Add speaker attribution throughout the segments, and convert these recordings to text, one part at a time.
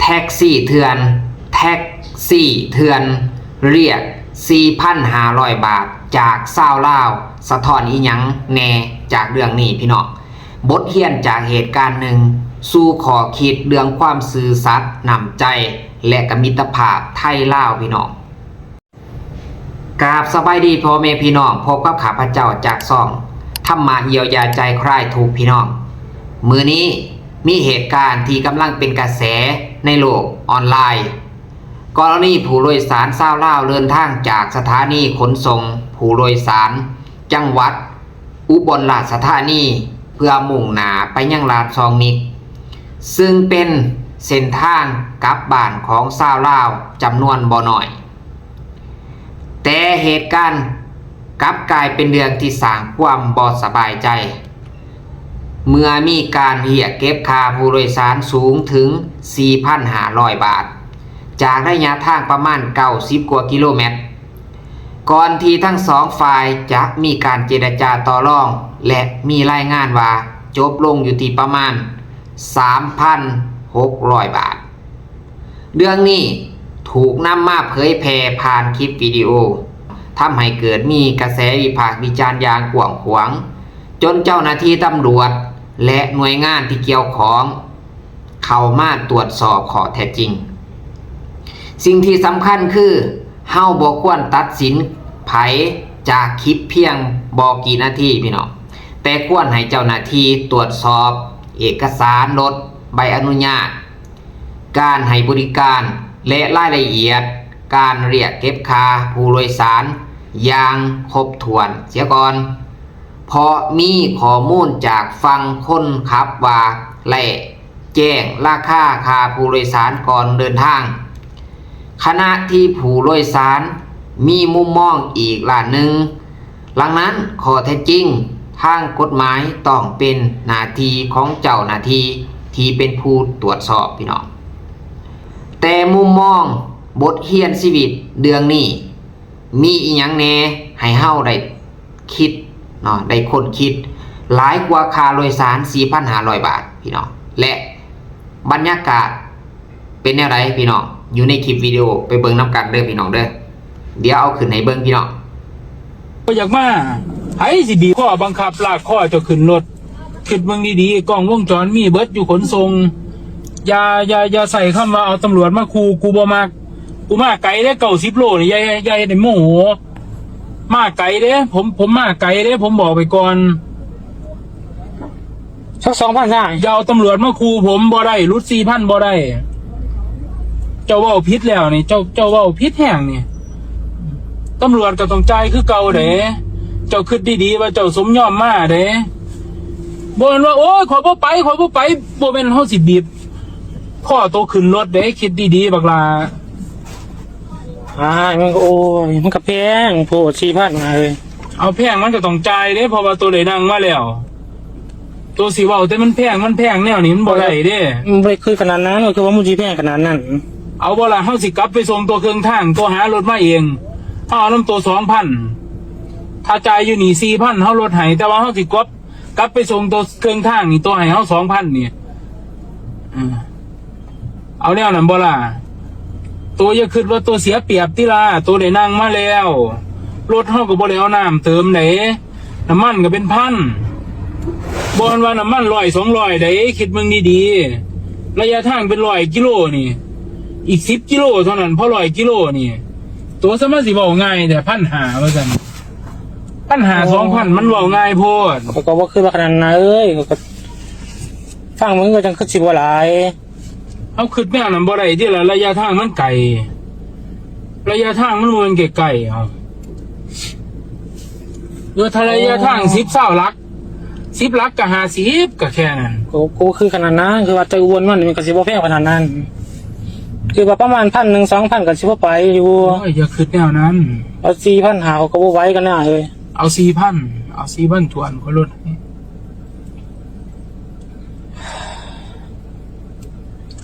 Speaker 1: แท็กซี่เถื่อนแท็กซี่เถื่อนเรียก 4,500 บาทจากชาวลาวสะท้อนอีหยังแน่จากเรื่องนี้พี่น้องบทเรียนจากเหตุการณ์หนึ่งสู่ขอคิดเรื่องความซื่อสัตย์นำใจและกมิตรภาพไทยลาวพี่น้องกราบสบายดีพ่อแม่พี่น้องพบกับข้าพเจ้าจากซ่องธรรมะเยียวยาใจคลายทุกข์พี่น้องมื้อนี้มีเหตุการณ์ที่กำลังเป็นกระแสในโลกออนไลน์กรณีผู้โดยสารชาวลาวเดินทางจากสถานีขนส่งผู้โดยสารจังหวัดอุบลราชธานีเพื่อมุ่งหน้าไปยังลาดซองมิกซึ่งเป็นเส้นทางกลับบ้านของชาวลาวจำนวนบ่น้อยแต่เหตุการณ์กลับกลายเป็นเรื่องที่สร้างความบ่สบายใจเมื่อมีการเรียกเก็บค่าผู้โดยสารสูงถึง 4,500 บาทจากระยะทางประมาณ90 กว่ากิโลเมตรก่อนที่ทั้งสองฝ่ายจะมีการเจรจาต่อรองและมีรายงานว่าจบลงอยู่ที่ประมาณ 3,600 บาทเรื่องนี้ถูกนำมาเผยแพร่ผ่านคลิปวิดีโอทำให้เกิดมีกระแสวิพากษ์วิจารณ์อย่างกว้างขวางจนเจ้าหน้าที่ตำรวจและหน่วยงานที่เกี่ยวข้องเข้ามาตรวจสอบข้อเท็จจริงสิ่งที่สำคัญคือเฮาบ่ควรตัดสินไผจากคลิปเพียงบ่กี่นาทีพี่น้องแต่ควรให้เจ้าหน้าที่ตรวจสอบเอกสารรถใบอนุญาตการให้บริการและรายละเอียดการเรียกเก็บค่าผู้โดยสารอย่างครบถ้วนเสียก่อนเพราะมีข้อมูลจากฝั่งคนขับว่าและแจ้งราคาค่าผู้โดยสารก่อนเดินทางขณะที่ผู้โดยสารมีมุมมองอีกด้านหนึ่งดังนั้นข้อเท็จจริงทางกฎหมายต้องเป็นหน้าที่ของเจ้าหน้าที่ที่เป็นผู้ตรวจสอบพี่น้องแต่มุมมองบทเรียนชีวิตเรื่องนี้มีอีหยังแน่ให้เฮาได้คิดเนาะได้คนคิดหลายกว่าค่าโดยสาร 4,500 บาทพี่น้องและบรรยากาศเป็นแนวใดพี่น้องอยู่ในคลิปวิดีโอไปเบิ่งนำกันเด้อพี่น้องเด้อเดี๋ยวเอาขึ้นให้เบิ่งพี่น้อง
Speaker 2: ก็อยากมาไอ้สิบีข้อบังคับลากข้อจะขึ้นรถคิดเบิ่งดีๆกล้องวงจรมีเบิดอยู่ขนส่งอย่าใส่คำว่าเอาตำรวจมาคูกูบ่มากกูมาไกลได้90 โลนี่ยายได้โมโหมาไกลเด้ผมมาไกลเด้ผมบอกไปก่อน
Speaker 3: สัก2,000ได้
Speaker 2: อย่าเอาตำรวจมาคูผมบ่ได้รุด 4,000 บ่ได้เจ้าเว้าผิดแล้วนี่เจ้าเว้าผิดแห้งนี่ตำรวจก็ต้องจ่ายคือเก่าเด้เจ้าคิดดีๆว่าเจ้าสมยอมมาเด้บ่แม่นว่าโอ้ยขอยบ่ไปบ่แม่นเฮาสิบีบข้อโตขึ้นรถเด้คิดดีๆบักลา
Speaker 3: มันก็โอ้ยมันก็แพงโพด 4,000 มาเลย
Speaker 2: เอาแพงมันก็ต้องจ่ายเด้เพราะว่าตัวได้นั่งมาแล้วตัวสิเว้าแต่มันแพงแนวนี้มันบ่ได้เด้
Speaker 3: มันบ่คือขนาดนั้นก็คือว่ามันสิแพงขนาดนั้น
Speaker 2: เอาบ่ล่ะเฮาสิกลับไปส่งตัวเครื่องทางตัวหารถมาเองเฮาเอานำตัว 2,000 ถ้าจ่ายอยู่นี่ 4,000 เฮาลดให้แต่ว่าเฮาสิกลับไปส่งตัวเครื่องทางนี่ตัวให้เฮา 2,000 นี่เอาแนวนั้นบ่ล่ะตัวอย่าคิดว่าตัวเสียเปรียบติล่ะตัวได้นั่งมาแล้วรถเฮาก็บ่ได้เอาน้ำเติมไหนน้ำมันก็เป็นพันบ่ว่าน้ำมัน100 200ได้คิดมึงดีๆระยะทางเป็น100 กิโลนี่อีก10 กิโลเท่านั้นพอ100 กิโลนี่ตัวสมาสิเว้าง่ายแต่1,500ว่าซั่น1,500 2,000มันเว้าง่ายโพด
Speaker 3: ก็บ่คือว่าขนาดนั้นก็ฟังมึงก็จังคือสิบ่หลาย
Speaker 2: เอาขึ้นแนวนั้นบ่ได้ที่ละระยะทางมันไกลระยะทางมันบ่แม่นไกลๆเอาถ้าระยะทาง10-20 ลัก10 ลักก็50ก็แค่นั้น
Speaker 3: ก็คือขนาดนั้นคือว่าจะวนมันก็สิบ่แพงขนาดนั้นคือว่าประมาณ 1,000 2,000 ก็สิบ่ไปอยู่
Speaker 2: อย่าขึ้นแนวนั้น
Speaker 3: เอา 4,500 ก็บ่ไหวกันน่ะเอ้ย
Speaker 2: เอา 4,000 ทวนก็ลด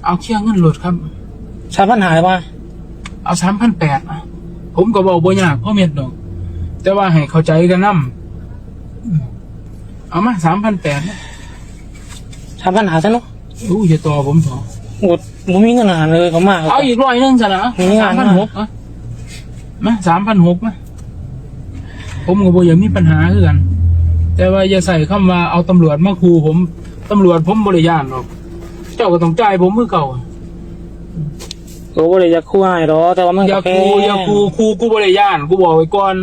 Speaker 2: เอาเคลียร์เงินรถครับ
Speaker 3: 3,500 ป่ะ
Speaker 2: เอา 3,800 ผมก็บอกบ่ยากเพราะเม็ดดอกแต่ว่าให้เข้าใจกันนำเอามา 3,800
Speaker 3: 3,500ซะเนาะ
Speaker 2: อย่าต่อผมต่อ
Speaker 3: โอ้บ่มีเงินหาเลยเขามาก
Speaker 2: เอาอีก100นึงซะนะ
Speaker 3: มีงาน
Speaker 2: 3,600อ่ะมา3,600มาผมก็บ่อยากมีปัญหาคือกัน แต่ว่าอย่าใส่คำว่าเอาตำรวจมาขู่ผมตำรวจผมบ่ได้ย่านหรอกเจ้าก็ต้องจ่ายผมคือเก่า
Speaker 3: ก็บ่ได้อยากคู่ให้ดอกแต่ว่ามัน
Speaker 2: อย่า
Speaker 3: ก็แพ
Speaker 2: ขู่อย่าขู่กูบ่ได้ย่านกูบอกไว้ก่อน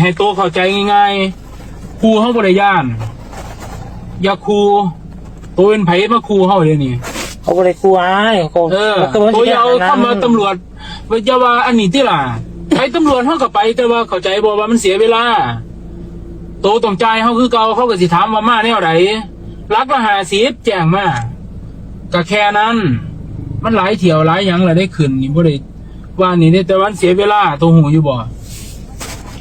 Speaker 2: ให้โตเข้าใจง่ายๆขู่เฮาบ่ได้ย่านอย่าขู่โตเป็นไผมาขู่เฮาเดี๋ยวนี้
Speaker 3: เขาบ่ได้คู่ให้เขา
Speaker 2: โตอย่าเอาคำว่าตำรวจอย่าว่าอันนี้ติล่ะไปตำรวจเฮาก็ไปแต่ว่าเข้าใจบ่ว่ามันเสียเวลาโตต้องจ่ายเฮาคือเก่าเขาก็สิถามว่ามาแนวใดลักละ50แจ้งมาก็แค่นั้นมันหลายเที่ยวหลายหยังล่ะได้ขึ้นนี่บ่ได้ว่านี่ได้แต่วันเสียเวลาโตหูอยู่บ่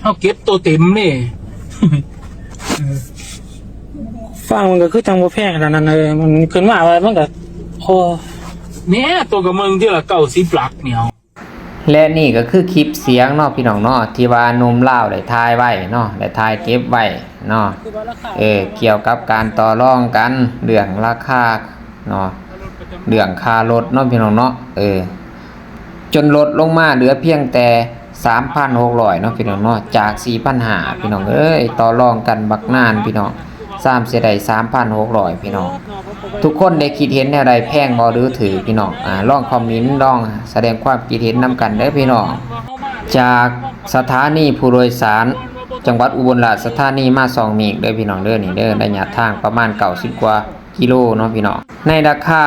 Speaker 2: เฮาเก็บโตเต็มนี่
Speaker 3: ฟังมันก็คือจังบ่แพงขนาดนั้นเลยมันขึ้นมาว่ามันก็โอ้
Speaker 2: เนี่ยตัวกับมึงที่ละ90หลักเนี่ย
Speaker 1: และนี่ก็คือคลิปเสียงเนาะพี่น้องเนาะที่ว่าหนุ่มลาวได้ถ่ายไว้เนาะได้ถ่ายเก็บไว้เนาะเกี่ยวกับการต่อรองกันเรื่องราคาเนาะเรื่องค่ารถเนาะพี่น้องเนาะจนลดลงมาเหลือเพียงแต่ 3,600 เนาะพี่น้องเนาะจาก 4,500 พี่น้องต่อรองกันบักนานพี่น้อง3เสียได้ 3,600 พี่น้องทุกคนได้คิดเห็นแนวใดแพงบ่หรือถือพี่น้องลองคอมเมนต์ลองแสดงความคิดเห็นนำกันเด้อพี่น้องจากสถานีผู้โดยสารจังหวัดอุบลราชธานีมา2มีกเด้อพี่น้องเด้อนี่เด้อระยะทางประมาณ90กว่ากิโลเนาะพี่น้องในราคา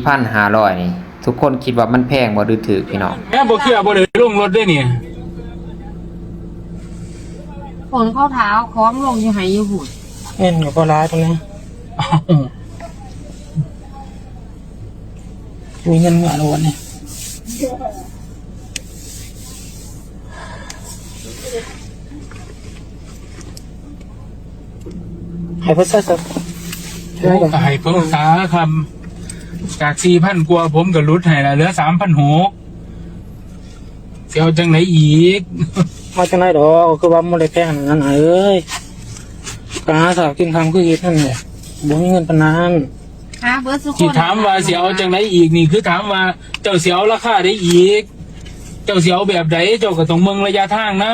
Speaker 1: 4,500 นี่ทุกคนคิดว่ามันแพงบ่หรือถือพี่น้อง
Speaker 2: แม่บ่เคลียร์บ่ได้ลงรถได้นี่
Speaker 4: ฝนเข้าเท้าคล้องลงอยู่ไหอยู่หุ่น
Speaker 3: เงินก็ร้ายตรงนี้มีเงินเหมือนวันนี้ให้เพิ่นซะใช่กัน
Speaker 2: ก็ให้เพิ่งษาคำจาก 4,000 กว่าผมก็ลดให้ละเหลือ 3,600สิเอาจังไหนอีก
Speaker 3: มาจังได๋ดอกคือว่าบ่ได้แพงขนาดนั้นเอ้ยก็หาสาวกินคำคือเฮ็ดนั่นแหละบ่มีเงินปานนั้น
Speaker 4: ค่ะเบิร์ดสุข
Speaker 2: ที่ถามว่าสิเอาจังไหนอีกนี่คือถามว่าเจ้าสิเอาราคาได้อีก เจ้าสิเอาแบบใดเจ้าก็ต้องเบิ่งระยะทางน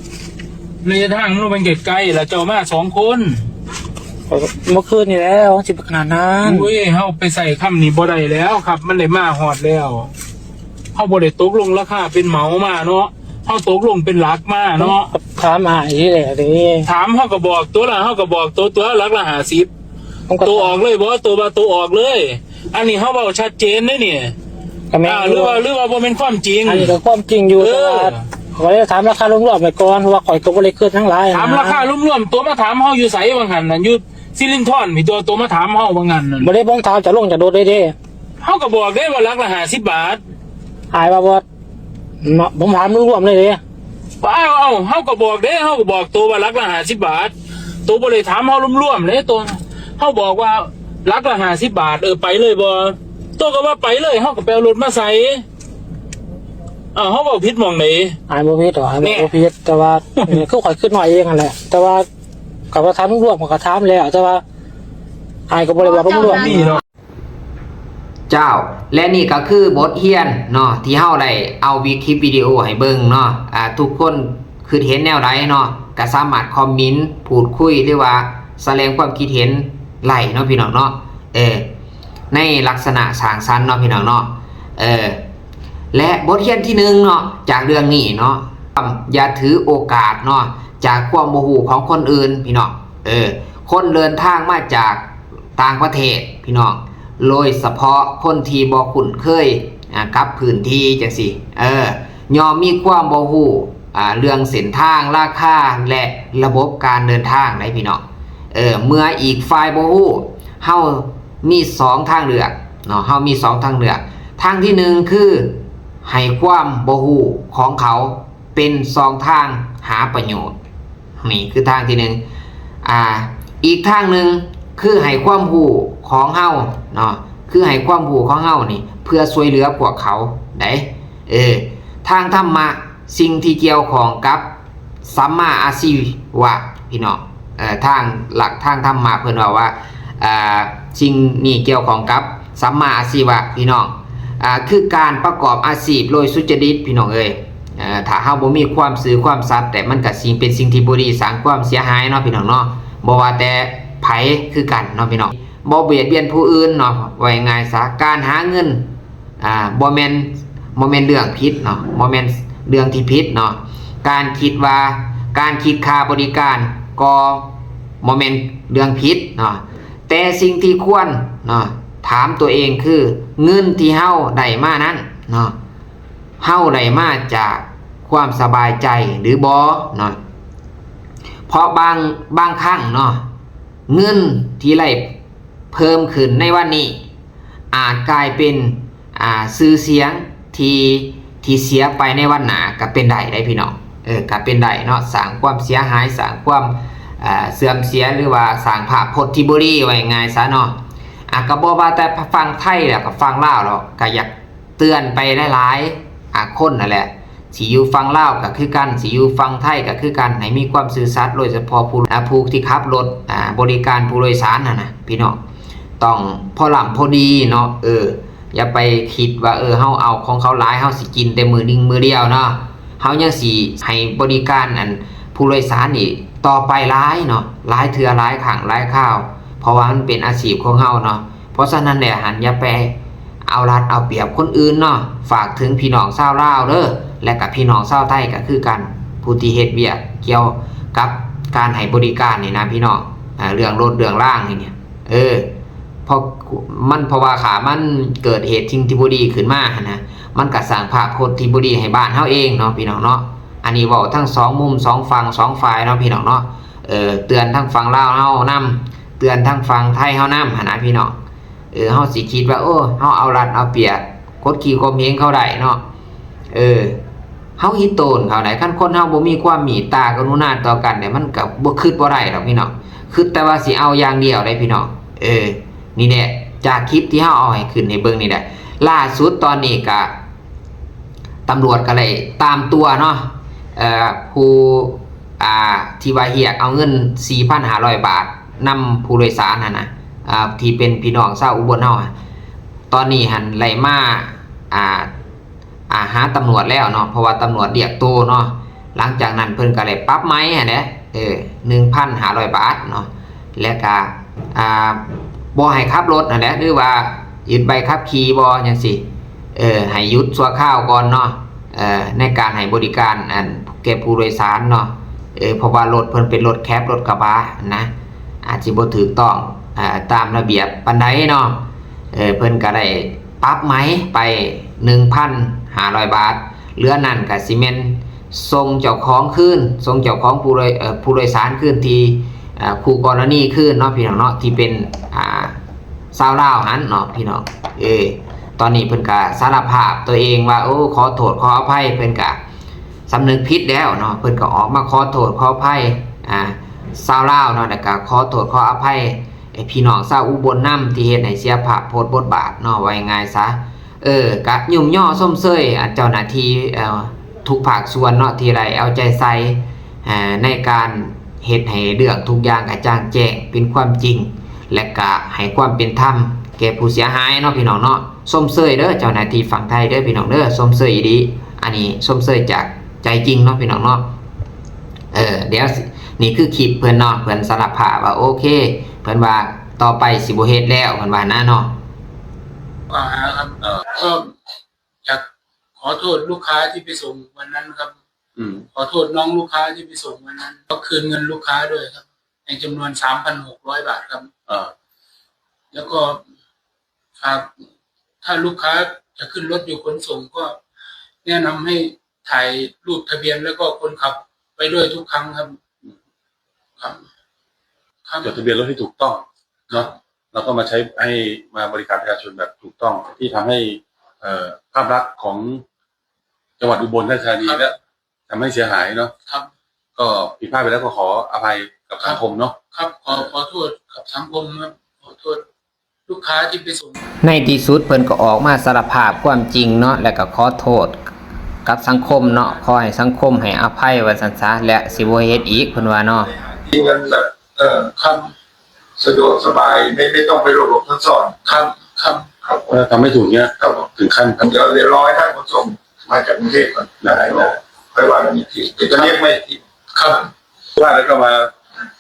Speaker 2: ำระยะทางมันเป็นไกลๆแล้วเจ้ามา2คน
Speaker 3: เมื่อคืนนี่แล้วสิบขนาดนั้น
Speaker 2: อุ้ยเฮาไปใส่คำนี้บ่ได้แล้วครับ มันได้มาฮอดแล้วเฮาบ่ได้ตกลงราคาเป็นเหมามาเนาะเฮาตกลงเป็นหลักมาเนาะ
Speaker 3: ถามหาอีแหละดิ
Speaker 2: ถามเฮาก็บอกตัวละเฮาก็บอกตัวหลักละ50
Speaker 3: ผมก็
Speaker 2: ตัวออกเลยบ่ตัวว่าตัวออกเลย อันนี้เฮาเว้าชัดเจนเด้นี่
Speaker 3: ก็แม่
Speaker 2: หรือว่าบ่เป็นความจริง
Speaker 3: อันนี้ก็ความจริงอยู่
Speaker 2: เออ
Speaker 3: แต่ว่าขอได้ถามราคารวมๆไปก่อนเพราะว่าข่อยก็บ่ได้ขึ้นทั้งหลาย
Speaker 2: ถามราคารวมๆตัวมาถามเฮาอยู่ไสว่างั้นน่ะอยู่ซิลินทอนมีตัวมาถามเฮาว่างั้นน่ะ
Speaker 3: บ่ได้บ้องเท้าจะลงจะโดดได้เด้
Speaker 2: เฮาก็บอกได้ว่าหลักละ50 บาท
Speaker 3: หายว่าบ่ผมถามรวมๆเลยเด้
Speaker 2: เอาเฮาก็บอกเด้เฮาก็บอกตัวว่าหลักละ50 บาทตัวบ่ได้ถามเฮารวมๆเลยตัวเฮาบอกว่าหลักละ50 บาทไปเลยบ่ตัวก็ว่าไปเลยเฮาก็ไปเอารถมาใส่เฮาบอกผิดหม่องไหน
Speaker 3: หายบ่ผิดหรอกหายบ่ผิดแต่ว่าเนี่ยคือข่อยขึ้นมาเองนั่นแหละแต่ว่าก็ว่าถามรวมก็ถามแล้วแต่ว่าหายก็บ่ได้ว่าผมรวม
Speaker 2: นี่เนาะ
Speaker 1: เจ้าและนี่ก็คือบทเรียนเนาะที่เฮาได้เอาคลิปวิดีโอให้เบิ่งเนาะทุกคนคือเห็นแนวใดเนาะก็สามารถคอมเมนต์พูดคุยหรือว่าแสดงความคิดเห็นไล่เนาะพี่น้องเนาะในลักษณะสร้างสรรค์เนาะพี่น้องเนาะและบทเรียนที่1เนาะจากเรื่องนี้เนาะอย่าถือโอกาสเนาะจากความโมโหของคนอื่นพี่น้องคนเดินทางมาจากต่างประเทศพี่น้องโดยเฉพาะคนที่บ่คุ้นเคยกับพื้นที่จังซี่ยอมมีความบ่ฮู้เรื่องเส้นทางราคาและระบบการเดินทางได้พี่น้องเมื่ออีกฝ่ายบ่ฮู้เฮามี2ทางเลือกเนาะเฮามี2ทางเลือกทางที่1คือให้ความบ่ฮู้ของเขาเป็น2ทางหาประโยชน์นี่คือทางที่1อีกทางหนึ่งคือให้ความรู้ของเฮาเนาะคือให้ความรู้ของเฮานี่เพื่อช่วยเหลือพวกเขาได้ทางธรรมะสิ่งที่เกี่ยวข้องกับสัมมาอาชีวะพี่น้องทางหลักทางธรรมะเพิ่นว่าสิ่งนี้เกี่ยวข้องกับ สัมมาอาชีวะพี่น้องคือการประกอบอาชีพโดยสุจริตพี่น้องเอ้ยถ้าเฮาบ่มีความซื่อความสัตย์แต่มันก็สิเป็นสิ่งที่บ่ดีสร้างความเสียหายเนาะพี่น้องเนาะบ่ว่าแต่ไผคือกันเนาะพี่น้องบ่เบียดเบียนผู้อื่นเนาะว่าง่ายๆซะการหาเงินบ่แม่นเรื่องผิดเนาะบ่แม่นเรื่องที่ผิดเนาะการคิดค่าบริการก็บ่แม่นเรื่องผิดเนาะแต่สิ่งที่ควรเนาะถามตัวเองคือเงินที่เฮาได้มานั้นเนาะเฮาได้มาจากความสบายใจหรือบ่เนาะเพราะบางครั้งเนาะเงินที่ได้เพิ่มขึ้นในวันนี้อาจกลายเป็นชื่อเสียงที่เสียไปในวันหน้าก็เป็นได้พี่น้องก็เป็นได้เนาะสร้างความเสียหายสร้างความเสื่อมเสียหรือว่าสร้างภาพพจน์ที่บ่ดีไว้ง่ายซะเนาะก็บ่ว่าแต่ฟังไทยแล้วก็ฟังลาวหรอกก็อยากเตือนไปหลายๆคนนั่นแหละสิอยู่ฟังลาวก็คือกันสิอยู่ฟังไทยก็คือกันให้มีความซื่อสัตย์โดยเฉพาะผู้ที่ขับรถบริการผู้โดยสารนะพี่น้องต้องพอหล่ำพอดีเนาะอย่าไปคิดว่าเฮาเอาของเขาหลายเฮาสิกินแต่มือนึงมือเดียวเนาะเฮายังสิให้บริการผู้โดยสารนี่ต่อไปหลายเนาะหลายเทื่อหลายครั้งหลายคราวเพราะว่ามันเป็นอาชีพของเฮาเนาะเพราะฉะนั้นแหละอย่าไปเอารัดเอาเปรียบคนอื่นเนาะฝากถึงพี่น้องชาวลาวเด้อและกับพี่น้องชาวไทยก็คือกันผู้ที่เฮ็ดเวียกเกี่ยวกับการให้บริการนี่นะพี่น้องเรื่องรถเรื่องล่างนี่เนี่ยเพราะว่าขามันเกิดเหตุทิ้งที่บ่ดีขึ้นมานะมันก็สร้างภาพพจน์ที่บ่ดีให้บ้านเฮาเองเนาะพี่น้องเนาะอันนี้เว้าทั้ง2มุม2ฝั่ง2ฝ่ายเนาะพี่น้องเนาะเตือนทั้งฝั่งลาวเฮานำเตือนทั้งฝั่งไทยเฮานำนะพี่น้องเฮาสิคิดว่าเฮาเอารัดเอาเปรียบกดขี่ข่มเหงเขาได้เนาะเฮาฮิตโตนเขาได้คันคนเฮาบ่มีความเมตตากรุณาต่อกันเนี่ยมันก็บ่คิดบ่ได้ดอกพี่น้องคิดแต่ว่าสิเอาอย่างเดียวได้พี่น้องนี่แหละจากคลิปที่เฮาเอาให้ขึ้นให้เบิ่งนี่แหละล่าสุดตอนนี้ก็ตำรวจก็เลยตามตัวเนาะผู้ที่ว่าเรียกเอาเงิน 4,500 บาทนำผู้โดยสารนะที่เป็นพี่น้องชาวอุบลเฮาตอนนี้หันไล่มาหาตำรวจแล้วเนาะเพราะว่าตำรวจเรียกตัวเนาะหลังจากนั้นเพิ่นก็เลยปรับไหม1,500 บาทเนาะแล้วก็บ่ให้ขับรถนั่นแหละหรือว่ายึดใบขับขี่บ่จังซี่ให้หยุดชั่วคราวก่อนเนาะในการให้บริการแก่ผู้โดยสารเนาะเพราะว่ารถเพิ่นเป็นรถแคปรถกระบะนะอาจสิบ่ถูกต้องตามระเบียบปานใดเนาะเพิ่นก็ได้ปรับไหมไป 1,500 บาทเหลือนั่นก็สิแม่นส่งเจ้าของคืนส่งเจ้าของผู้โดยสารคืนที่คู่กรณีคืนเนาะพี่น้องเนาะที่เป็นชาวลาวหันเนาะพี่น้องตอนนี้เพิ่นก็สารภาพตัวเองว่าขอโทษขออภัยเพิ่นก็สำนึกผิดแล้วเนาะเพิ่นก็ออกมาขอโทษขออภัยชาวลาวเนาะแล้วก็ขอโทษขออภัยพี่น้องชาวอุบลนำที่เฮ็ดให้เสียภาพโพสต์บทบาทเนาะว่าง่ายๆซะกะยุ่มย่อส้มเซยเจ้าหน้าที่ทุกภาคส่วนเนาะที่ไรเอาใจใส่ในการเฮ็ดให้เรื่องทุกอย่างกระจ่างแจ้งเป็นความจริงและก็ให้ความเป็นธรรมแก่ผู้เสียหายเนาะพี่น้องเนาะส้มเซยเด้อเจ้าหน้าที่ฝั่งไทยเด้อพี่น้องเด้อส้มเซยอีดีอันนี้ส้มเซยจากใจจริงเนาะพี่น้องเนาะเดี๋ยวนี่คือคลิปเพิ่นเนาะเพิ่นสารภาพว่าโอเคเพิ่นว่าต่อไปสิบ่เฮ็ดแล้วเพิ่นว่านะเนาะ
Speaker 2: ครับก็อยากขอโทษลูกค้าที่ไปส่งวันนั้นครับขอโทษน้องลูกค้าที่ไปส่งวันนั้นก็คืนเงินลูกค้าด้วยครับในจำนวน 3,600 บาทครับแล้วก็ครับถ้าลูกค้าจะขึ้นรถอยู่ขนส่งก็แนะนำให้ถ่ายรูปทะเบียนแล้วก็คนขับไปด้วยทุกครั้งครับ
Speaker 5: จดทะเบียนรถให้ถูกต้องเนาะเราก็มาใช้ให้มาบริการประชาชนแบบถูกต้องที่ทำให้ภาพลักษณ์ของจังหวัดอุบลราชธานีและทำให้เสียหายเนาะก็ผิดพลาดไปแล้วก็ขออภัยกับสังคมเนาะ
Speaker 2: ครับขอโทษกับสังคมครับขอโทษลูกค้าที่ไปส่ง
Speaker 1: ในที่สุดเพิ่นก็ออกมาสารภาพความจริงเนาะและก็ขอโทษกับสังคมเนาะขอให้สังคมให้อภัยว่าซั่นซะและสิบ่เฮ็ดอีกเพิ่นว่าเนาะ
Speaker 5: เงินแบบครับสะดวกสบายไม่ต้องไปหลบซ่อน
Speaker 2: ครับ
Speaker 6: ครับผม
Speaker 5: ถ้าทำไม่ถูกเนี้ย
Speaker 6: ครับผม
Speaker 5: ถึงขั้น
Speaker 6: เดี๋ยวรอให้ท่านขนส่งมาจากกรุงเทพก่อนได้แล้วค่อยว่ากันอีกทีจะเรียกไม่ทีครับ
Speaker 5: ว่าแล้วก็มา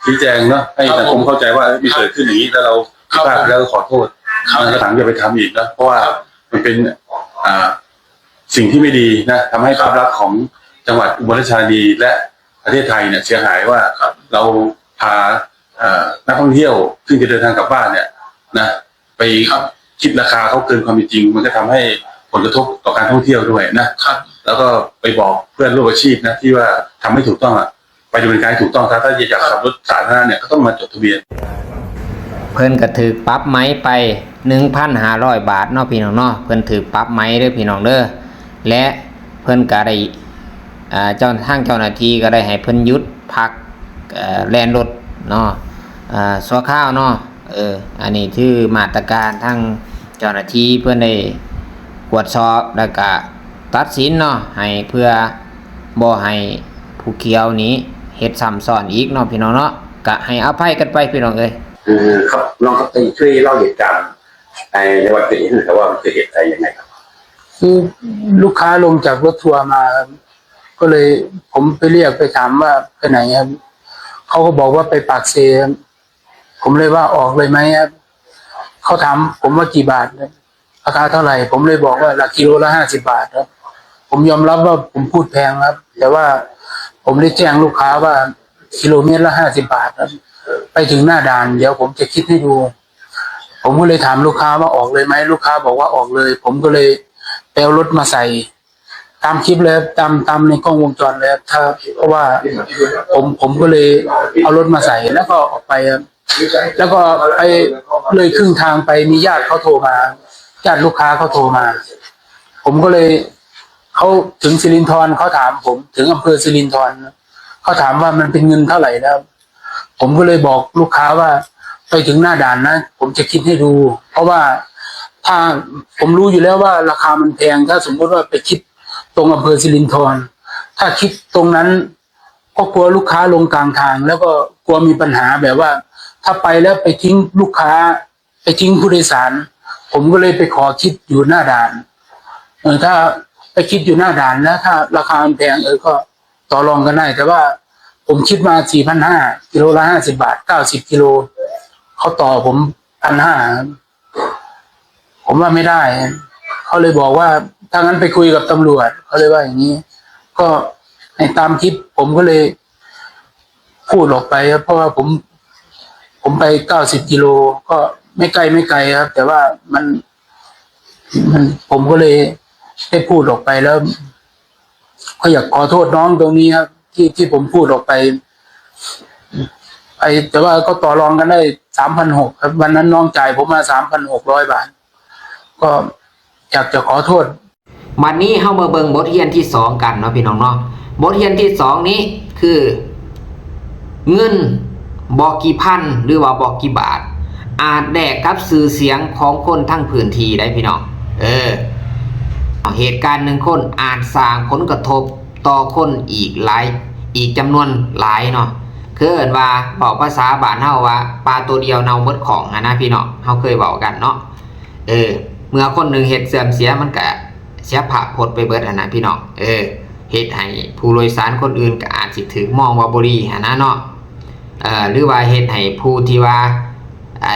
Speaker 5: ชี้แจงเนาะให้สังคมเข้าใจว่ามีเกิดขึ้นอย่างนี้แล้วเราผิดพลาดแล้วก็ขอโทษแล้วหลังจะไปทำอีกนะเพราะว่ามันเป็นสิ่งที่ไม่ดีนะทำให้ภาพลักษณ์ของจังหวัดอุบลราชธานีและประเทศไทยเนี่ยเสียหายว่าเราพานักท่องเที่ยวซึ่งจะเดินทางกลับบ้านเนี่ยนะไปคิดราคาเขาเกินความเป็นจริงมันก็ทำให้ผลกระทบต่อการท่องเที่ยวด้วยนะครับแล้วก็ไปบอกเพื่อนร่วมอาชีพนะที่ว่าทำไม่ถูกต้องไปดำเนินการให้ถูกต้องถ้าอยากขับรถสาธารณะเนี่ยก็ต้องมาจดทะเบียน
Speaker 1: เพิ่นก็ถือปรับไหมไป 1,500 บาทเนาะพี่น้องเนาะเพิ่นถือปรับไหมเด้อพี่น้องเด้อและเพิ่นก็ได้เจ้าหน้าที่ก็ได้ให้เพิ่นหยุดพักแล่นรถเนาะชั่วคราวเนาะอันนี้คือมาตรการทางเจ้าหน้าที่เพิ่นได้ตรวจสอบแล้วก็ตัดสินเนาะให้เพื่อบ่ให้ผู้เกี่ยวนี้เฮ็ดซ้ำซ้อนอีกเนาะพี่น้องเนาะก็ให้อภัยกันไปพี่น้องเอ้ย
Speaker 7: คือครับลองครับช่วยเล่าเหตุการณ์ในวันเกิดเหตุหน่อยครับว่ามันเกิดเหตุอะไรยังไงครับ
Speaker 3: คือลูกค้าลงจากรถทัวร์มาครับก็เลยผมไปเรียกไปถามว่าไปไหนครับเขาก็บอกว่าไปปากเซครับผมเลยว่าออกเลยไหมครับเขาถามผมว่ากี่บาทครับราคาเท่าไหร่ผมเลยบอกว่าหลักกิโลละ50 บาทครับผมยอมรับว่าผมพูดแพงครับแต่ว่าผมได้แจ้งลูกค้าว่ากิโลเมตรละ50 บาทครับไปถึงหน้าด่านเดี๋ยวผมจะคิดให้ดูผมก็เลยถามลูกค้าว่าออกเลยไหมลูกค้าบอกว่าออกเลยผมก็เลยไปเอารถมาใส่ตามคลิปเลยตามในกล้องวงจรเลยถ้าเพราะว่าผมก็เลยเอารถมาใส่แล้วก็ออกไปครับแล้วก็ไปเลยครึ่งทางไปมีญาติเขาโทรมาญาติลูกค้าเขาโทรมาผมก็เลยเขาถึงสิรินธรเขาถามผมถึงอำเภอสิรินธรเขาถามว่ามันเป็นเงินเท่าไหร่แล้วผมก็เลยบอกลูกค้าว่าไปถึงหน้าด่านนะผมจะคิดให้ดูเพราะว่าถ้าผมรู้อยู่แล้วว่าราคามันแพงถ้าสมมติว่าไปคิดตรงอำเภอสิรินธรถ้าคิดตรงนั้นก็กลัวลูกค้าลงกลางทางแล้วก็กลัวมีปัญหาแบบว่าถ้าไปแล้วไปทิ้งลูกค้าไปทิ้งผู้โดยสารผมก็เลยไปขอคิดอยู่หน้าด่านถ้าไปคิดอยู่หน้าด่านแล้วถ้าราคามันแพงก็ต่อรองกันได้แต่ว่าผมคิดมา 4,500 กิโลละ50 บาท90 กิโลเขาต่อผม1,500ผมว่าไม่ได้เขาเลยบอกว่าถ้างั้นไปคุยกับตำรวจเขาเลยว่าอย่างนี้ก็ในตามคลิปผมก็เลยพูดออกไปครับเพราะว่าผมไป90 กิโลก็ไม่ไกลครับแต่ว่ามันผมก็เลยได้พูดออกไปแล้วก็อยากขอโทษน้องตรงนี้ครับที่ผมพูดออกไปแต่ว่าก็ต่อรองกันได้ 3,600 ครับวันนั้นน้องจ่ายผมมา 3,600 บาทก็อยากจะขอโทษ
Speaker 1: วันนี้เฮามาเบิ่งบทเรียนที่2กันเนาะพี่น้องเนาะบทเรียนที่2นี้คือเงินบอกกี่พันหรือว่าบอกกี่บาทอาจแลกกับสื่อเสียงของคนทั้งพื้นที่ได้พี่น้องเหตุการณ์หนึ่งคนอาจสร้างผลกระทบต่อคนอีกจำนวนหลายเนาะคือเอิ้นว่าบอกภาษาบ้านเฮาว่าปลาตัวเดียวเน่าหมดของนะพี่น้องเฮาเคยบอกกันเนาะเมื่อคนหนึ่งเฮ็ดเสื่อมเสียมันก็เสียภาพพจน์ไปเบิดนะพี่น้องเฮ็ดให้ผู้โดยสารคนอื่นก็อาจสิถูกมองว่าบ่ดีนะเนาะหรือว่าเฮ็ดให้ผู้ที่ว่า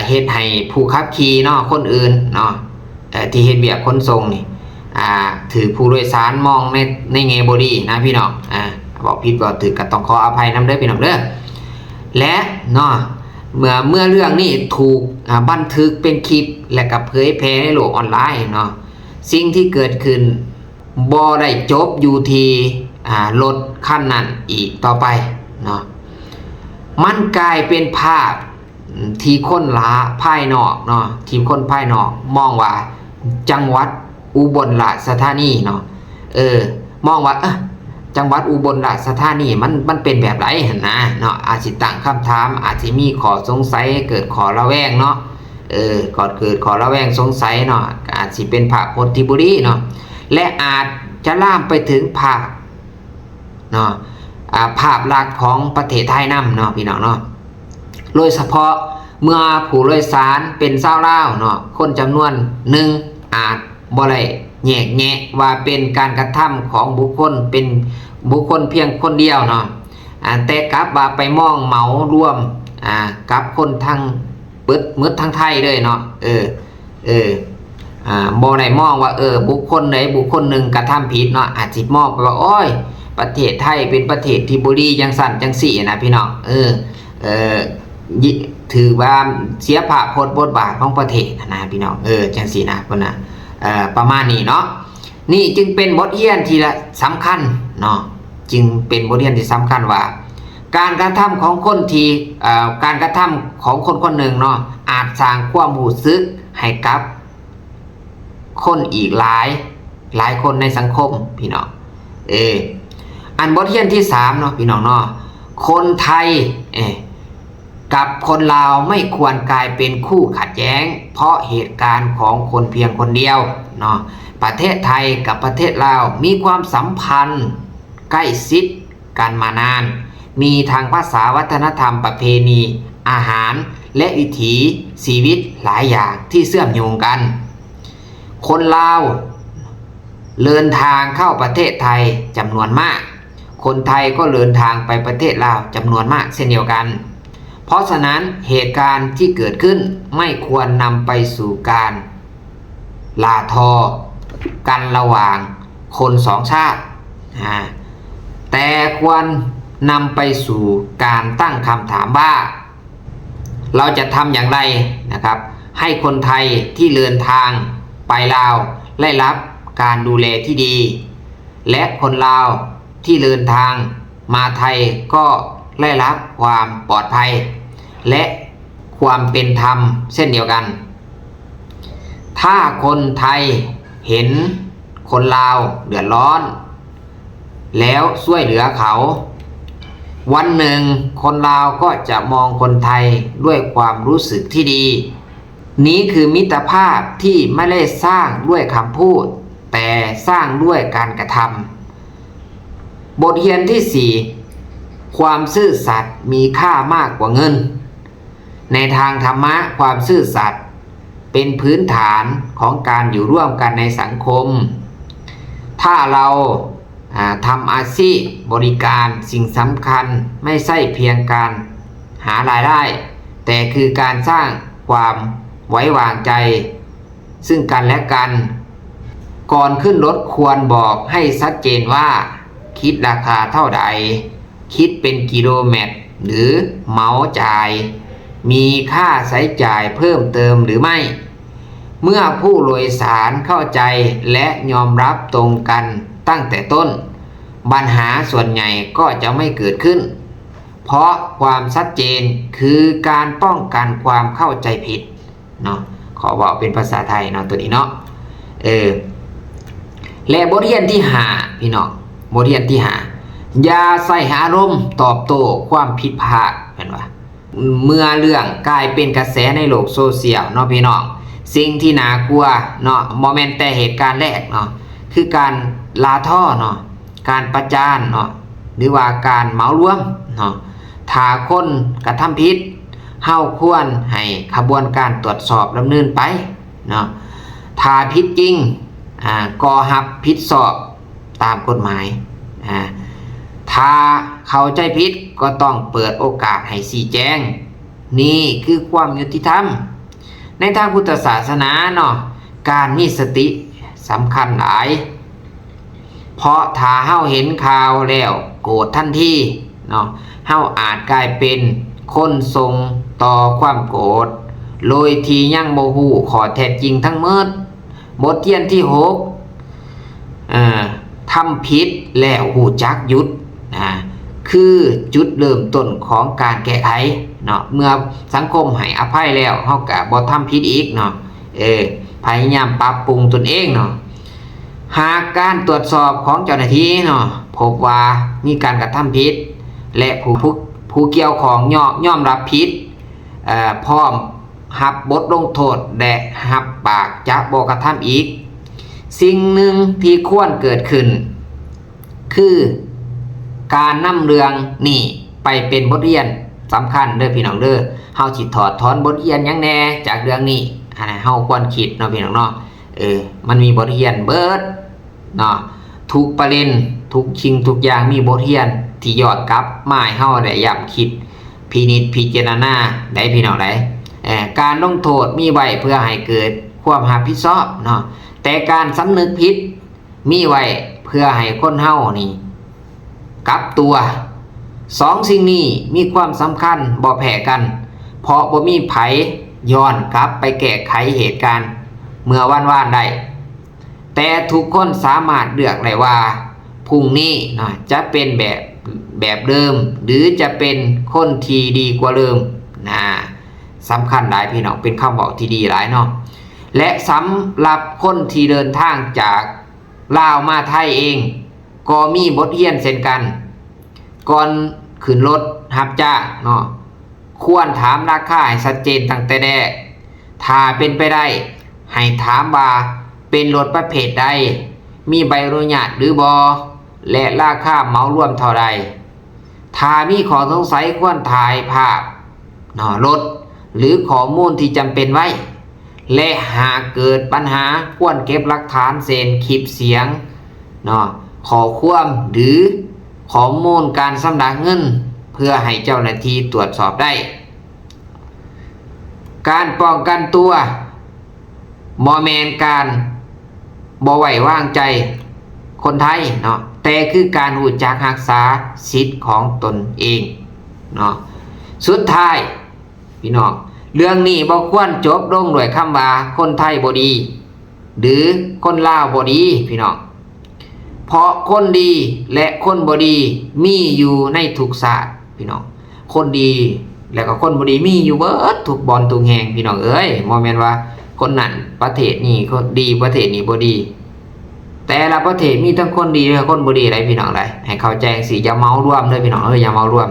Speaker 1: เฮ็ดให้ผู้ขับขี่เนาะคนอื่นเนาะที่เฮ็ดเวียกขนส่งนี่ถือผู้โดยสารมองในแง่บ่ดีนะพี่น้องบอกผิดบอกถูกก็ต้องขออภัยนำเด้อพี่น้องเด้อและเนาะเมื่อเรื่องนี้ถูกบันทึกเป็นคลิปและก็เผยแพร่ในโลกออนไลน์เนาะสิ่งที่เกิดขึ้นบ่ได้จบอยู่ที่รถคันนั้นอีกต่อไปเนาะมันกลายเป็นภาพที่คนภายนอกเนาะที่คนภายนอกมองว่าจังหวัดอุบลราชธานีเนาะมองว่าจังหวัดอุบลราชธานีมันเป็นแบบไรนะเนาะอาจสิตั้งคำถามอาจสิมีข้อสงสัยเกิดข้อระแวงเนาะก่อนเกิดข้อระแวงสงสัยเนาะอาจสิเป็นภาพพจน์ที่บ่ดีเนาะและอาจจะลามไปถึงภาพเนาะภาพลักษณ์ของประเทศไทยนำเนาะพี่น้องเนาะโดยเฉพาะ เมื่อผู้โดยสารเป็นชาวลาวเนาะคนจำนวนหนึ่งอาจบ่ได้แยกแยะว่าเป็นการกระทำของบุคคลเป็นบุคคลเพียงคนเดียวเนาะแต่กลับว่าไปมองเหมารวมกับคนทั้งเบิดมืดทั้งไทยเลยเนาะบ่ได้มองว่าบุคคลใดบุคคลหนึ่งกระทำผิดเนาะอาจสิมองไปว่าโอ้ยประเทศไทยเป็นประเทศที่บ่ดีจังสั่นจังสี่นะพี่น้องถือว่าเสียภาพพจน์บทบาทของประเทศนะพี่น้องจังสี่นะเพิ่นน่ะประมาณนี้เนาะนี่จึงเป็นบทเรียนที่สำคัญเนาะจึงเป็นบทเรียนที่สำคัญว่าการกระทำของคนที่การกระทำของคนคนหนึ่งเนาะอาจสร้างความรู้สึกให้กับคนอีกหลายคนในสังคมพี่น้องอันบทเรียนที่3เนาะพี่น้องเนาะคนไทยกับคนลาวไม่ควรกลายเป็นคู่ขัดแย้งเพราะเหตุการณ์ของคนเพียงคนเดียวเนาะประเทศไทยกับประเทศลาวมีความสัมพันธ์ใกล้ชิดกันมานานมีทางภาษาวัฒนธรรมประเพณีอาหารและวิถีชีวิตหลายอย่างที่เชื่อมโยงกันคนลาวเดินทางเข้าประเทศไทยจำนวนมากคนไทยก็เดินทางไปประเทศลาวจำนวนมากเช่นเดียวกันเพราะฉะนั้นเหตุการณ์ที่เกิดขึ้นไม่ควรนำไปสู่การลาทอกันระหว่างคนสองชาติแต่ควรนำไปสู่การตั้งคำถามว่าเราจะทำอย่างไรนะครับให้คนไทยที่เดินทางไปลาวได้รับการดูแลที่ดีและคนลาวที่เดินทางมาไทยก็ได้รับความปลอดภัยและความเป็นธรรมเช่นเดียวกันถ้าคนไทยเห็นคนลาวเดือดร้อนแล้วช่วยเหลือเขาวันหนึ่งคนลาวก็จะมองคนไทยด้วยความรู้สึกที่ดีนี้คือมิตรภาพที่ไม่ได้สร้างด้วยคำพูดแต่สร้างด้วยการกระทำบทเรียนที่4ความซื่อสัตย์มีค่ามากกว่าเงินในทางธรรมะความซื่อสัตย์เป็นพื้นฐานของการอยู่ร่วมกันในสังคมถ้าเราทำอาชีพบริการสิ่งสำคัญไม่ใช่เพียงการหารายได้แต่คือการสร้างความไว้วางใจซึ่งกันและกันก่อนขึ้นรถควรบอกให้ชัดเจนว่าคิดราคาเท่าใดคิดเป็นกิโลเมตรหรือเหมาจ่ายมีค่าใช้จ่ายเพิ่มเติมหรือไม่เมื่อผู้โดยสารเข้าใจและยอมรับตรงกันตั้งแต่ต้นปัญหาส่วนใหญ่ก็จะไม่เกิดขึ้นเพราะความชัดเจนคือการป้องกันความเข้าใจผิดเนาะขอบอกเป็นภาษาไทยเนาะตัวนี้เนาะและบทเรียนที่5พี่น้องบทเรียนที่5อย่าใส่อารมณ์ตอบโต้ความผิดพลาดเห็นว่าเมื่อเรื่องกลายเป็นกระแสในโลกโซเชียลเนาะพี่น้องสิ่งที่น่ากลัวเนาะโมเมนต์แต่เหตุการณ์แรกเนาะคือการลาท่อเนาะการประจานเนาะหรือว่าการเหมารวมเนาะถ้าคนกระทำผิดเฮาควรให้ขบวนการตรวจสอบดำเนินไปเนาะถ้าผิดจริงก็รับผิดชอบตามกฎหมายถ้าเข้าใจผิดก็ต้องเปิดโอกาสให้ชี้แจงนี่คือความยุติธรรมในทางพุทธศาสนาเนาะการมีสติสำคัญหลายเพราะถ้าเฮาเห็นข่าวแล้วโกรธทันทีเนาะเฮาอาจกลายเป็นคนส่งต่อความโกรธโดยที่ยังบ่ฮู้ข้อเท็จจริงทั้งหมดบทเรียนที่6ทำผิดแล้วฮู้จักหยุดคือจุดเริ่มต้นของการแก้ไขเนาะเมื่อสังคมให้อภัยแล้วเฮาก็บ่ทำผิดอีกเนาะพยายามปรับปรุงตนเองเนาะหากการตรวจสอบของเจ้าหน้าที่เนาะพบว่ามีการกระทำผิดและผู้เกี่ยวข้องยอมรับผิดพร้อมรับบทลงโทษและรับปากจะบ่กระทำอีกสิ่งหนึ่งที่ควรเกิดขึ้นคือการนำเรื่องนี่ไปเป็นบทเรียน สำคัญเด้อพี่น้องเด้อเฮาสิถอดถอนบทเรียนหยังแน่จากเรื่องนี้อันนั้นเฮาควรคิดเนาะพี่น้องเนาะมันมีบทเรียนเบิดเนาะทุกประเด็นทุกชิงทุกอย่างมีบทเรียนที่ย้อนกลับมาให้เฮาได้ย้ำคิดพินิจพิจารณาได้พี่น้องได้การลงโทษมีไว้เพื่อให้เกิดความรับผิดชอบเนาะแต่การสำนึกผิดมีไว้เพื่อให้คนเฮานี่กลับตัวสองสิ่งนี้มีความสำคัญบ่แพ้กันเพราะบ่มีไผย้อนกลับไปแก้ไขเหตุการณ์เมื่อวานได้แต่ทุกคนสามารถเลือกได้ว่าพรุ่งนี้นะจะเป็นแบบเดิมหรือจะเป็นคนที่ดีกว่าเดิมนะสำคัญหลายพี่น้องเป็นคำบอกที่ดีหลายเนาะและสำหรับคนที่เดินทางจากลาวมาไทยเองก็มีบทเรียนเช่นกันก่อนขึ้นรถรับจ้างเนาะควรถามราคาให้ชัดเจนตั้งแต่แรกถ้าเป็นไปได้ให้ถามว่าเป็นรถประเภทใดมีใบอนุญาตหรือบอและราคาเหมารวมเท่าใดถ้ามีข้อสงสัยควรถ่ายภาพรถหรือข้อมูลที่จำเป็นไว้และหากเกิดปัญหาควรเก็บหลักฐานเช่นคลิปเสียงข้อความหรือข้อมูลการชำระเงินเพื่อให้เจ้าหน้าที่ตรวจสอบได้การป้องกันตัวบ่แม่นการบ่ไว้วางใจคนไทยเนาะแต่คือการรู้จักรักษาสิทธิ์ของตนเองเนาะสุดท้ายพี่น้องเรื่องนี้บ่ควรจบลงด้วยคำว่าคนไทยบ่ดีหรือคนลาวบ่ดีพี่น้องเพราะคนดีและคนบ่ดีมีอยู่ในทุกศาสตร์พี่น้องคนดีแล้วก็คนบ่ดีมีอยู่เบิดทุกบอนทุกแห่งพี่น้องเอ้ยบ่แม่นว่าคนนั้นประเทศนี้คนดีประเทศนี้บ่ดีแต่ละประเทศมีทั้งคนดีและคนบ่ดีอะไรพี่น้องอะไรให้เข้าใจสิอย่าเมารวมเลยพี่น้องอย่าเมารวม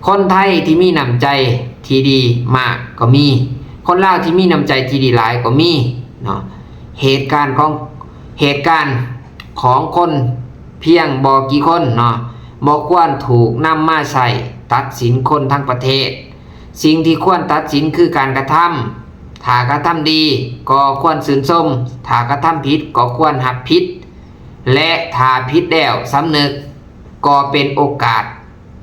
Speaker 1: คนไทยที่มีน้ำใจที่ดีมากก็มีคนลาวที่มีน้ำใจที่ดีหลายก็มีเนาะเหตุการณ์ของคนเพียงบ่กี่คนเนาะบ่ควรถูกนำมาใส่ตัดสินคนทั้งประเทศสิ่งที่ควรตัดสินคือการกระทำถ้ากระทำดีก็ควรชื่นชมถ้ากระทำผิดก็ควรรับผิดและถ้าผิดแล้วสำนึกก็เป็นโอกาส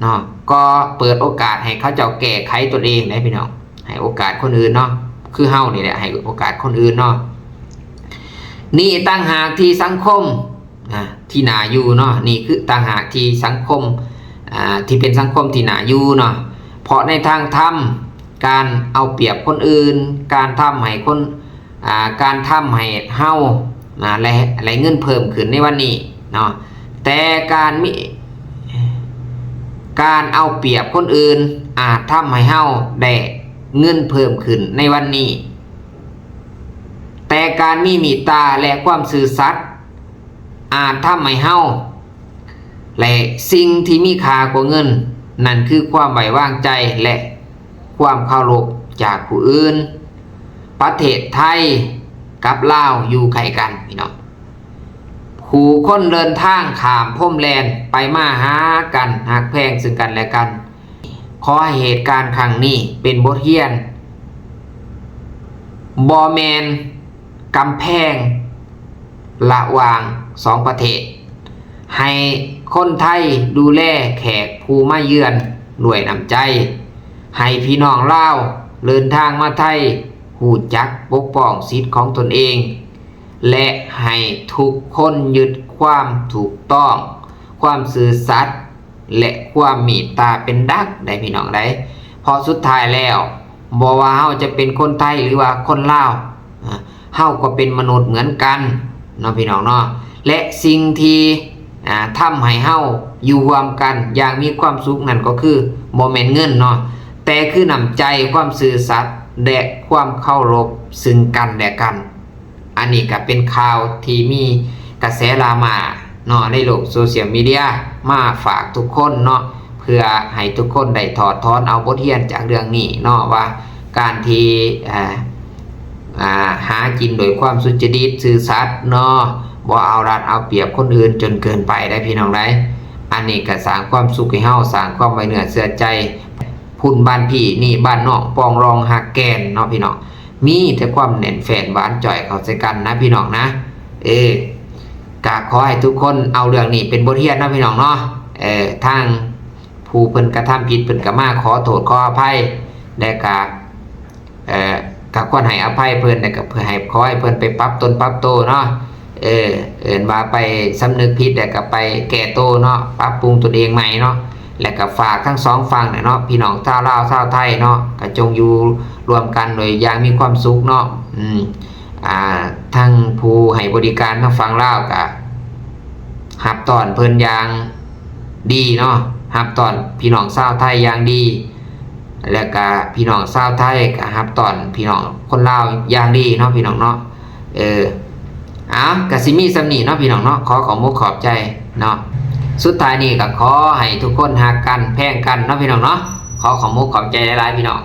Speaker 1: เนาะก็เปิดโอกาสให้เขาเจ้าแก้ไขตนเองได้พี่น้องให้โอกาสคนอื่นเนาะคือเฮานี่แหละให้โอกาสคนอื่นเนาะนี่ตั้งหากที่สังคมที่น่าอยู่เนาะนี่คือต่างหากที่สังคมที่เป็นสังคมที่น่าอยู่เนาะเพราะในทางธรรมการเอาเปรียบคนอื่นการทำให้คนการทำให้เฮาอะไรเงินเพิ่มขึ้นในวันนี้เนาะแต่การเอาเปรียบคนอื่นอาจทำให้เฮาได้เงินเพิ่มขึ้นในวันนี้แต่การมีเมตตาและความซื่อสัตย์อาจทำให้เฮาและสิ่งที่มีค่ากว่าเงินนั่นคือความไว้วางใจและความเคารพจากผู้อื่นประเทศไทยกับลาวอยู่ใกล้กันพี่น้องผู้คนเดินทางข้ามพรมแดนไปมาหากันหักแพงซึ่งกันและกันขอให้เหตุการณ์ครั้งนี้เป็นบทเรียนบ่แม่นกำแพงระหว่างสองประเทศให้คนไทยดูแลแขกผู้มาเยือนด้วยน้ำใจให้พี่น้องลาวเดินทางมาไทยหูจักปกป้องสิทธิ์ของตนเองและให้ทุกคนยึดความถูกต้องความซื่อสัตย์และความเมตตาเป็นดักได้พี่น้องได้พอสุดท้ายแล้วบ่ว่าเฮาจะเป็นคนไทยหรือว่าคนลาวเฮาก็เป็นมนุษย์เหมือนกันเนาะพี่น้องเนาะและสิ่งที่ทำให้เฮาอยู่รวมกันอย่างมีความสุขนั่นก็คือบ่แม่นเงินเนาะแต่คือน้ำใจความซื่อสัตย์และความเคารพซึ่งกันและกันอันนี้ก็เป็นข่าวที่มีกระแสดราม่าเนาะในโลกโซเชียลมีเดียมาฝากทุกคนเนาะเพื่อให้ทุกคนได้ถอดถอนเอาบทเรียนจากเรื่องนี้เนาะว่าการที่หากินโดยความสุจริตซื่อสัตย์เนาะบ่เอารัดเอาเปรียบคนอื่นจนเกินไปได้พี่น้องได้อันนี้ก็สร้างความสุขให้เฮาสร้างความไว้เนื้อเชื่อใจผ พุ่นบ้านพี่นี่บ้านน้องปองรองหักแกนเนาะพี่น้องมีแต่ความแน่นแฟนหวานจ่อยเข้าใจกันนะพี่น้องนะกะขอให้ทุกคนเอาเรื่องนี้เป็นบทเรียนนะพี่น้องเนาะทางผู้เพิ่นกระทำผิดเพิ่นก็มาขอโทษขออภัยและก็ควรให้อภัยเพิ่นแต่ก็เพื่อให้ขอให้เพิ่นไปปรับตนปรับโตเนาะว่าไปสำนึกผิดแล้วก็ไปแก้โตเนาะปรับปรุงตนเองใหม่เนาะและก็ฝากทั้งสองฝั่งเนาะพี่น้องชาวลาวชาวไทยเนาะก็จงอยู่รวมกันโดยอย่างมีความสุขเนาะทั้งผู้ให้บริการทั้งฝั่งลาวก็หับตอนเพิ่นอย่างดีเนาะหับตอนพี่น้องชาวไทยอย่างดีแล้วก็พี่น้องชาวไทยก็หับตอนพี่น้องคนลาวอย่างดีเนาะพี่น้องเนาะก็สิมีสำนีเนาะพี่น้องเนาะขอมุกขอบใจเนาะสุดท้ายนี้ก็ขอให้ทุกคนหักกันแพงกันเนาะพี่น้องเนาะขอมุกขอบใจหลายๆพี่น้อง